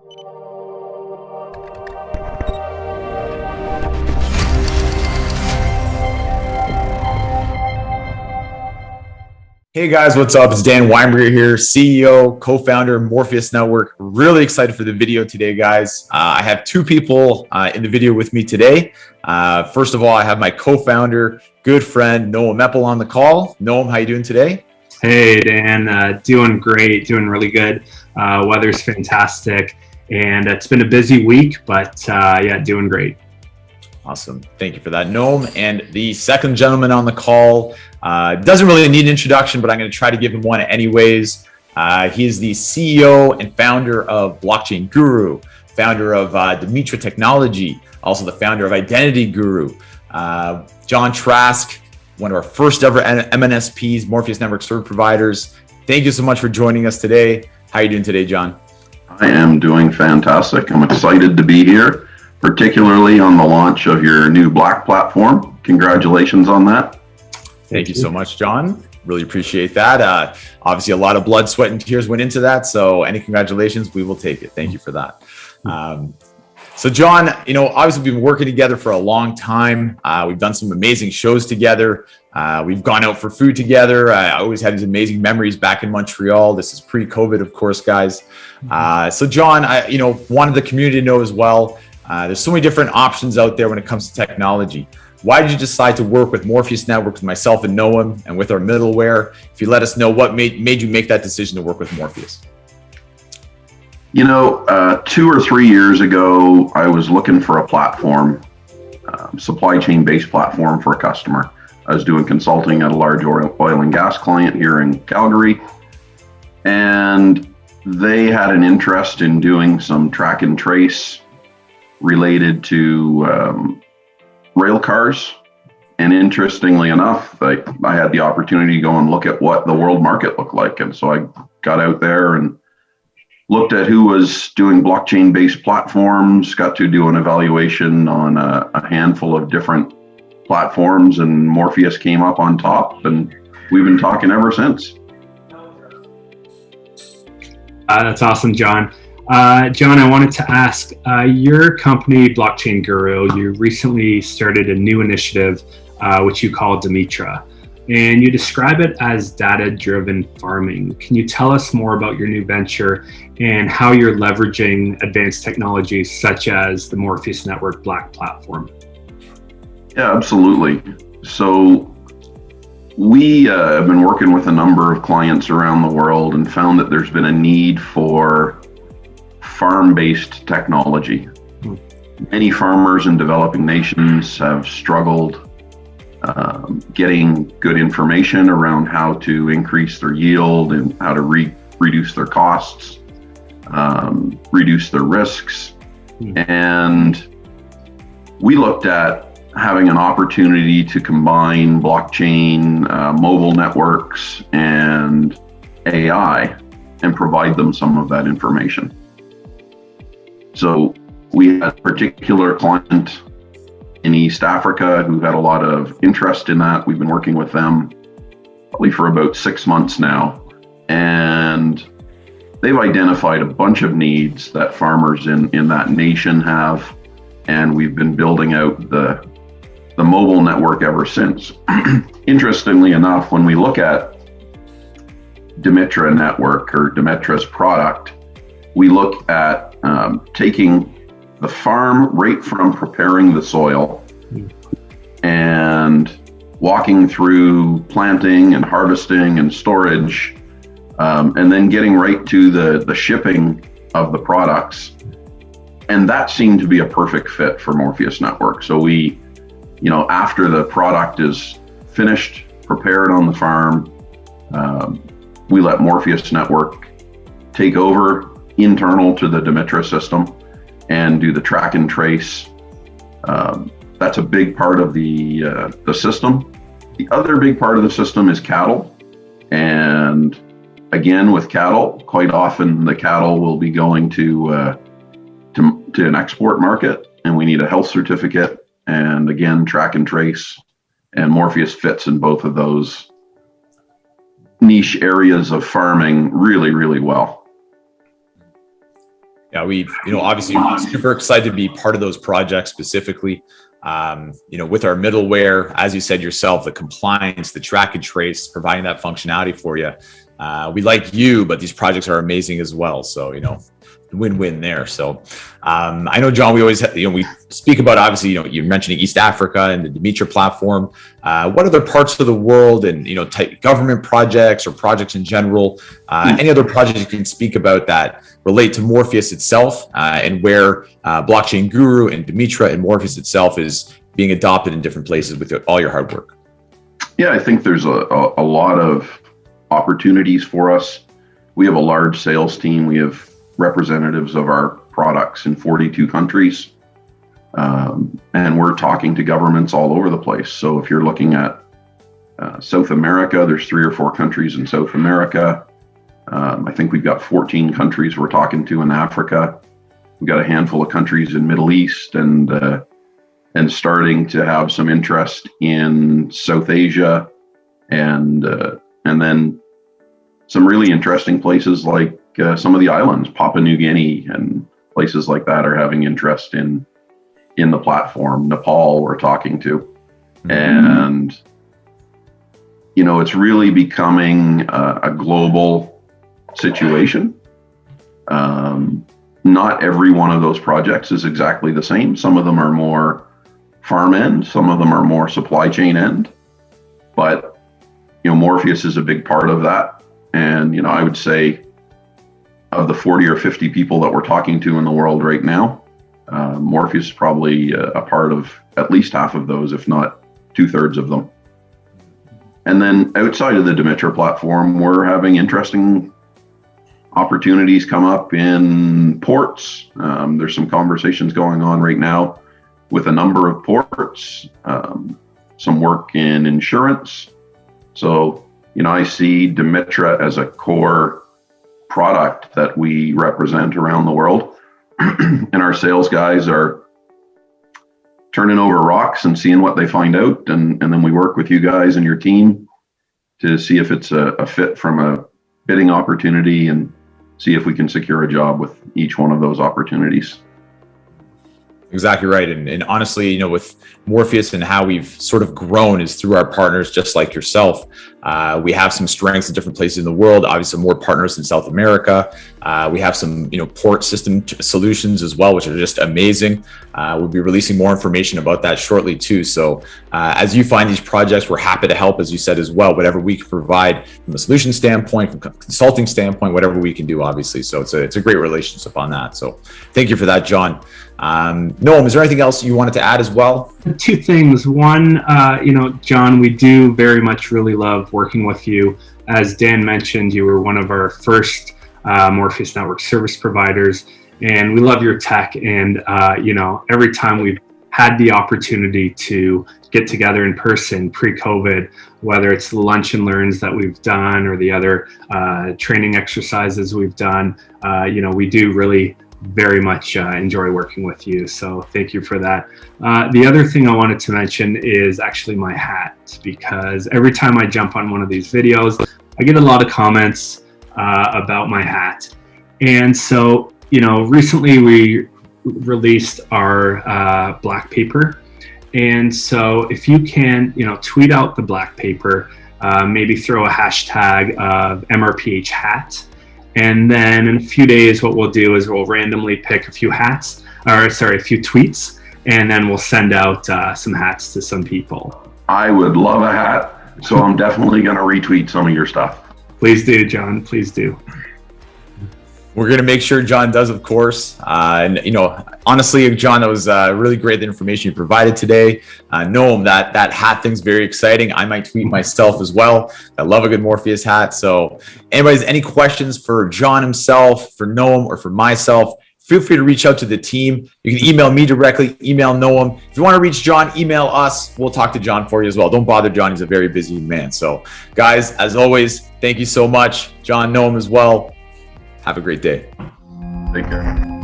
Hey guys, what's up? It's Dan Weinberger here, CEO, co-founder, Morpheus.Network. Really excited for the video today, guys. I have two people in the video with me today. First of all, I have my co-founder, good friend, Noam Eppel on the call. Noam, how you doing today? Hey, Dan. Doing great, doing really good. Weather's fantastic, and it's been a busy week, but yeah, doing great. Awesome. Thank you for that, Noam. And the second gentleman on the call doesn't really need an introduction, but I'm going to try to give him one anyways. He is the CEO and founder of Blockchain Guru, founder of Dimitra Technology, also the founder of Identity Guru. John Trask, one of our first ever MNSPs, Morpheus.Network service providers. Thank you so much for joining us today. How are you doing today, John? I am doing fantastic. I'm excited to be here, particularly on the launch of your new Black platform. Congratulations on that. Thank you so much, John. Really appreciate that. Obviously, a lot of blood, sweat, and tears went into that. So any congratulations, we will take it. Thank you for that. So John, obviously we've been working together for a long time. We've done some amazing shows together. We've gone out for food together. I always had these amazing memories back in Montreal. This is pre-COVID, of course, guys. So John, I wanted the community to know as well, there's so many different options out there when it comes to technology. Why did you decide to work with Morpheus.Network, with myself and Noam, and with our middleware? If you let us know what made you make that decision to work with Morpheus. 2 or 3 years ago, I was looking for a platform, supply chain based platform for a customer. I was doing consulting at a large oil and gas client here in Calgary, and they had an interest in doing some track and trace related to rail cars. And interestingly enough, I had the opportunity to go and look at what the world market looked like. And so I got out there and looked at who was doing blockchain-based platforms, got to do an evaluation on a handful of different platforms, and Morpheus came up on top, and we've been talking ever since. That's awesome, John. John, I wanted to ask, your company, Blockchain Guru, you recently started a new initiative, which you call Dimitra, and you describe it as data-driven farming. Can you tell us more about your new venture and how you're leveraging advanced technologies such as the Morpheus.Network Black platform? Yeah, absolutely. So we have been working with a number of clients around the world and found that there's been a need for farm-based technology. Many farmers in developing nations have struggled getting good information around how to increase their yield and how to reduce their costs, reduce their risks. And we looked at having an opportunity to combine blockchain, mobile networks, and AI and provide them some of that information. So we had a particular client in East Africa who had a lot of interest in that. We've been working with them probably for about 6 months now. And they've identified a bunch of needs that farmers in that nation have. And we've been building out the mobile network ever since. Interestingly enough, when we look at Dimitra Network or Dimitra's product, we look at taking the farm right from preparing the soil and walking through planting and harvesting and storage, and then getting right to the shipping of the products. And that seemed to be a perfect fit for Morpheus.Network. So we, after the product is finished, prepared on the farm, we let Morpheus.Network take over internal to the Dimitra system and do the track and trace. That's a big part of the system. The other big part of the system is cattle. And again, with cattle, quite often the cattle will be going to an export market, and we need a health certificate. And again, track and trace, and Morpheus fits in both of those niche areas of farming really, really well. Yeah, obviously we're super excited to be part of those projects specifically. With our middleware, as you said yourself, the compliance, the track and trace, providing that functionality for you. We like you, but these projects are amazing as well. So, win-win there. So I know, John, we always we speak about, obviously, you're mentioning East Africa and the Dimitra platform. What other parts of the world and type government projects or projects in general, any other projects you can speak about that relate to Morpheus itself, and where Blockchain Guru and Dimitra and Morpheus itself is being adopted in different places with all your hard work? Yeah, I think there's a lot of opportunities for us. We have a large sales team. We have representatives of our products in 42 countries. And we're talking to governments all over the place. So if you're looking at South America, there's 3 or 4 countries in South America. I think we've got 14 countries we're talking to in Africa. We've got a handful of countries in Middle East and starting to have some interest in South Asia and then some really interesting places like some of the islands, Papua New Guinea and places like that are having interest in the platform. Nepal we're talking to. Mm-hmm. And, it's really becoming a global situation. Not every one of those projects is exactly the same. Some of them are more farm end, some of them are more supply chain end. But, Morpheus is a big part of that. And, I would say of the 40 or 50 people that we're talking to in the world right now, Morpheus is probably a part of at least half of those, if not 2/3 of them. And then outside of the Dimitra platform, we're having interesting opportunities come up in ports. There's some conversations going on right now with a number of ports, some work in insurance. So, I see Dimitra as a core product that we represent around the world. And our sales guys are turning over rocks and seeing what they find out. And then we work with you guys and your team to see if it's a fit from a bidding opportunity and see if we can secure a job with each one of those opportunities. Exactly right. And honestly, with Morpheus and how we've sort of grown is through our partners, just like yourself. We have some strengths in different places in the world, obviously more partners in South America. We have some, port system solutions as well, which are just amazing. We'll be releasing more information about that shortly too. So as you find these projects, we're happy to help, as you said as well, whatever we can provide from a solution standpoint, from a consulting standpoint, whatever we can do, obviously. So it's a great relationship on that. So thank you for that, John. Noam, is there anything else you wanted to add as well? 2 things. One, John, we do very much really love working with you. As Dan mentioned, you were one of our first Morpheus.Network service providers, and we love your tech. And, every time we've had the opportunity to get together in person pre-COVID, whether it's the lunch and learns that we've done or the other training exercises we've done, we do really very much enjoy working with you. So thank you for that. The other thing I wanted to mention is actually my hat, because every time I jump on one of these videos, I get a lot of comments about my hat. And so, recently we released our black paper. And so if you can, tweet out the black paper, maybe throw a hashtag of MRPH hat. And then in a few days, what we'll do is we'll randomly pick a few tweets, and then we'll send out some hats to some people. I would love a hat, so I'm definitely going to retweet some of your stuff. Please do, John. Please do. We're going to make sure John does, of course. And, honestly, John, that was really great, the information you provided today. Noam, that hat thing's very exciting. I might tweet myself as well. I love a good Morpheus hat. So anybody's any questions for John himself, for Noam, or for myself, feel free to reach out to the team. You can email me directly, email Noam. If you want to reach John, email us. We'll talk to John for you as well. Don't bother John. He's a very busy man. So guys, as always, thank you so much. John, Noam as well. Have a great day. Take care.